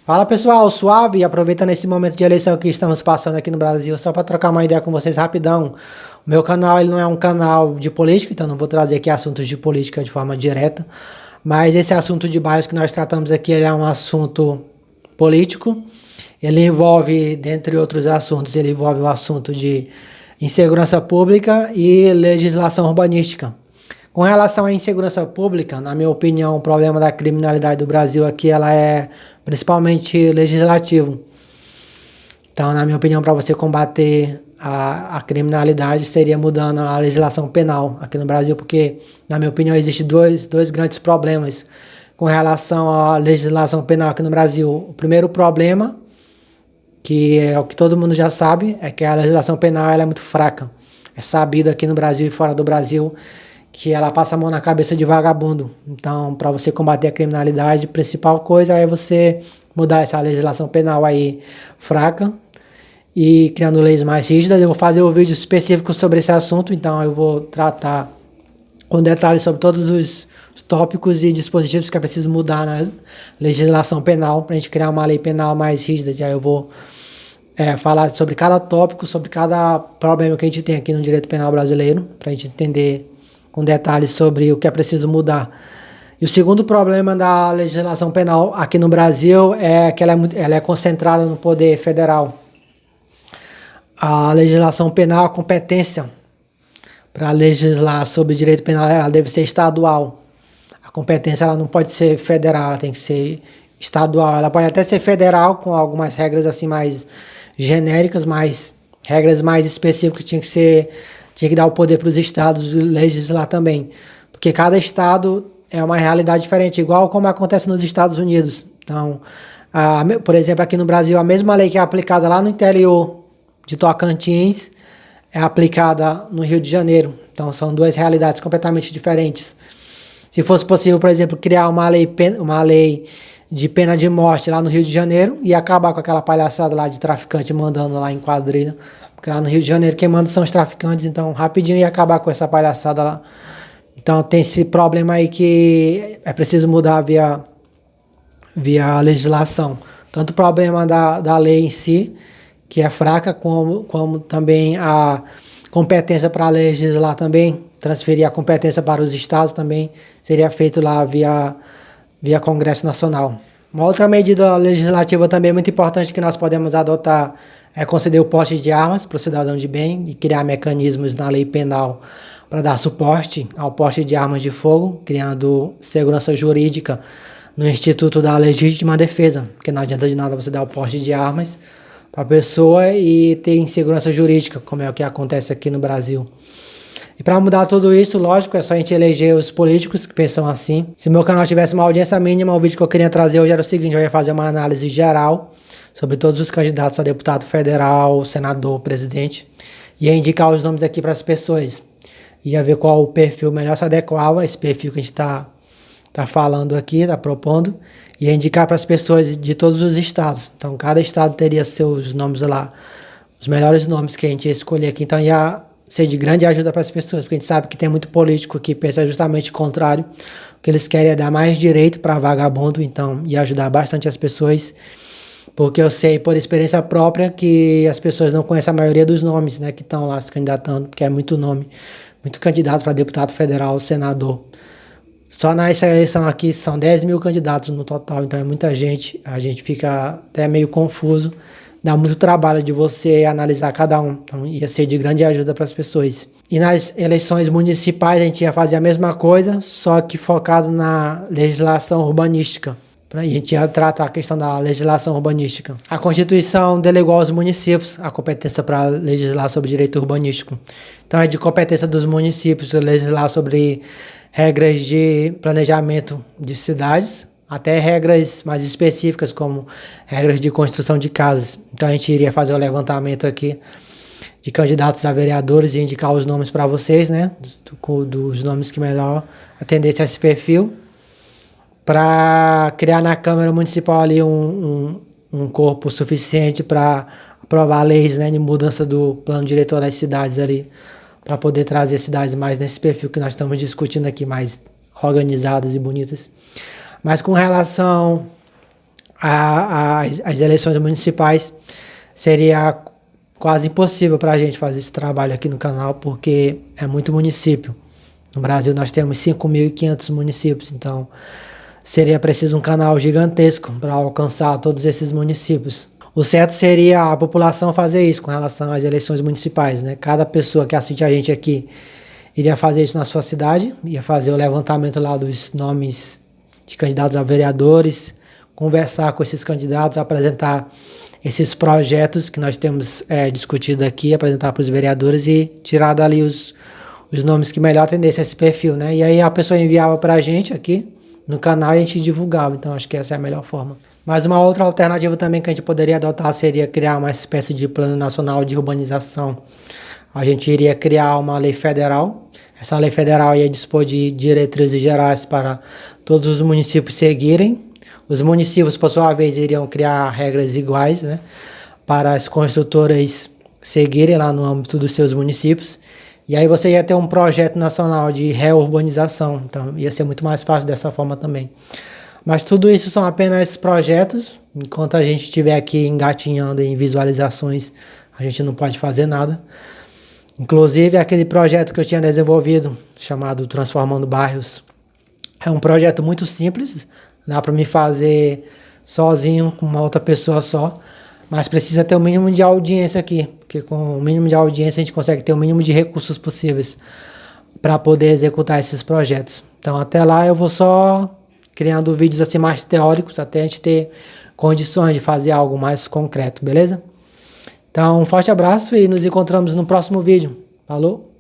Fala pessoal, suave, aproveitando esse momento de eleição que estamos passando aqui no Brasil, só para trocar uma ideia com vocês rapidão. O meu canal ele não é um canal de política, então não vou trazer aqui assuntos de política de forma direta, mas esse assunto de bairros que nós tratamos aqui ele é um assunto político. Ele envolve, dentre outros assuntos, ele envolve o assunto de insegurança pública e legislação urbanística. Com relação à insegurança pública, na minha opinião, o problema da criminalidade do Brasil aqui, ela é principalmente legislativo. Então, na minha opinião, para você combater a criminalidade, seria mudando a legislação penal aqui no Brasil, porque, na minha opinião, existem dois grandes problemas com relação à legislação penal aqui no Brasil. O primeiro problema, que é o que todo mundo já sabe, é que a legislação penal ela é muito fraca. É sabido aqui no Brasil e fora do Brasil que ela passa a mão na cabeça de vagabundo. Então, para você combater a criminalidade, a principal coisa é você mudar essa legislação penal aí fraca e criando leis mais rígidas. Eu vou fazer um vídeo específico sobre esse assunto, então eu vou tratar com detalhes sobre todos os tópicos e dispositivos que é preciso mudar na legislação penal para a gente criar uma lei penal mais rígida. E aí eu vou falar sobre cada tópico, sobre cada problema que a gente tem aqui no direito penal brasileiro, para a gente entender com detalhes sobre o que é preciso mudar. E o segundo problema da legislação penal aqui no Brasil é que ela é concentrada no poder federal. A legislação penal, a competência para legislar sobre direito penal, ela deve ser estadual. A competência ela não pode ser federal, ela tem que ser estadual. Ela pode até ser federal com algumas regras assim mais genéricas, mas regras mais específicas tinha que dar o poder para os estados legislar também. Porque cada estado é uma realidade diferente, igual como acontece nos Estados Unidos. Então, por exemplo, aqui no Brasil, a mesma lei que é aplicada lá no interior de Tocantins é aplicada no Rio de Janeiro. Então, são duas realidades completamente diferentes. Se fosse possível, por exemplo, criar uma lei de pena de morte lá no Rio de Janeiro e acabar com aquela palhaçada lá de traficante mandando lá em quadrilha. Porque lá no Rio de Janeiro quem manda são os traficantes, então rapidinho ia acabar com essa palhaçada lá. Então tem esse problema aí que é preciso mudar via legislação. Tanto o problema da lei em si, que é fraca, como também a competência para legislar também, transferir a competência para os estados também, seria feito lá via Congresso Nacional. Uma outra medida legislativa também muito importante que nós podemos adotar é conceder o porte de armas para o cidadão de bem e criar mecanismos na lei penal para dar suporte ao porte de armas de fogo, criando segurança jurídica no Instituto da Legítima Defesa, porque não adianta de nada você dar o porte de armas para a pessoa e ter insegurança jurídica, como é o que acontece aqui no Brasil. E para mudar tudo isso, lógico, é só a gente eleger os políticos que pensam assim. Se o meu canal tivesse uma audiência mínima, o vídeo que eu queria trazer hoje era o seguinte: eu ia fazer uma análise geral sobre todos os candidatos a deputado federal, senador, presidente, e ia indicar os nomes aqui para as pessoas. Ia ver qual o perfil melhor se adequava a esse perfil que a gente está falando aqui, está propondo, e ia indicar para as pessoas de todos os estados. Então, cada estado teria seus nomes lá, os melhores nomes que a gente ia escolher aqui. Então, ia ser de grande ajuda para as pessoas, porque a gente sabe que tem muito político que pensa justamente o contrário. O que eles querem é dar mais direito para vagabundo, então ia ajudar bastante as pessoas, porque eu sei por experiência própria que as pessoas não conhecem a maioria dos nomes, né, que estão lá se candidatando, porque é muito nome, muito candidato para deputado federal, senador. Só nessa eleição aqui são 10 mil candidatos no total, então é muita gente, a gente fica até meio confuso. Dá muito trabalho de você analisar cada um, então ia ser de grande ajuda para as pessoas. E nas eleições municipais a gente ia fazer a mesma coisa, só que focado na legislação urbanística. A gente ia tratar a questão da legislação urbanística. A Constituição delegou aos municípios a competência para legislar sobre direito urbanístico. Então é de competência dos municípios legislar sobre regras de planejamento de cidades, até regras mais específicas, como regras de construção de casas. Então a gente iria fazer o levantamento aqui de candidatos a vereadores e indicar os nomes para vocês, né? Dos nomes que melhor atendessem a esse perfil, para criar na Câmara Municipal ali um corpo suficiente para aprovar leis, né, de mudança do plano diretor das cidades ali, para poder trazer cidades mais nesse perfil que nós estamos discutindo aqui, mais organizadas e bonitas. Mas com relação as eleições municipais, seria quase impossível para a gente fazer esse trabalho aqui no canal, porque é muito município. No Brasil nós temos 5.500 municípios, então seria preciso um canal gigantesco para alcançar todos esses municípios. O certo seria a população fazer isso com relação às eleições municipais, né? Cada pessoa que assiste a gente aqui iria fazer isso na sua cidade, ia fazer o levantamento lá dos nomes de candidatos a vereadores, conversar com esses candidatos, apresentar esses projetos que nós temos discutido aqui, apresentar para os vereadores e tirar dali os nomes que melhor atendessem a esse perfil, né? E aí a pessoa enviava para a gente aqui no canal e a gente divulgava. Então acho que essa é a melhor forma. Mas uma outra alternativa também que a gente poderia adotar seria criar uma espécie de plano nacional de urbanização. A gente iria criar uma lei federal. Essa lei federal ia dispor de diretrizes gerais para todos os municípios seguirem. Os municípios, por sua vez, iriam criar regras iguais, né, para as construtoras seguirem lá no âmbito dos seus municípios. E aí você ia ter um projeto nacional de reurbanização. Então ia ser muito mais fácil dessa forma também. Mas tudo isso são apenas projetos. Enquanto a gente estiver aqui engatinhando em visualizações, a gente não pode fazer nada. Inclusive, aquele projeto que eu tinha desenvolvido, chamado Transformando Bairros, é um projeto muito simples, dá para me fazer sozinho, com uma outra pessoa só, mas precisa ter o mínimo de audiência aqui, porque com o mínimo de audiência a gente consegue ter o mínimo de recursos possíveis para poder executar esses projetos. Então, até lá eu vou só criando vídeos assim mais teóricos, até a gente ter condições de fazer algo mais concreto, beleza? Então, um forte abraço e nos encontramos no próximo vídeo. Falou?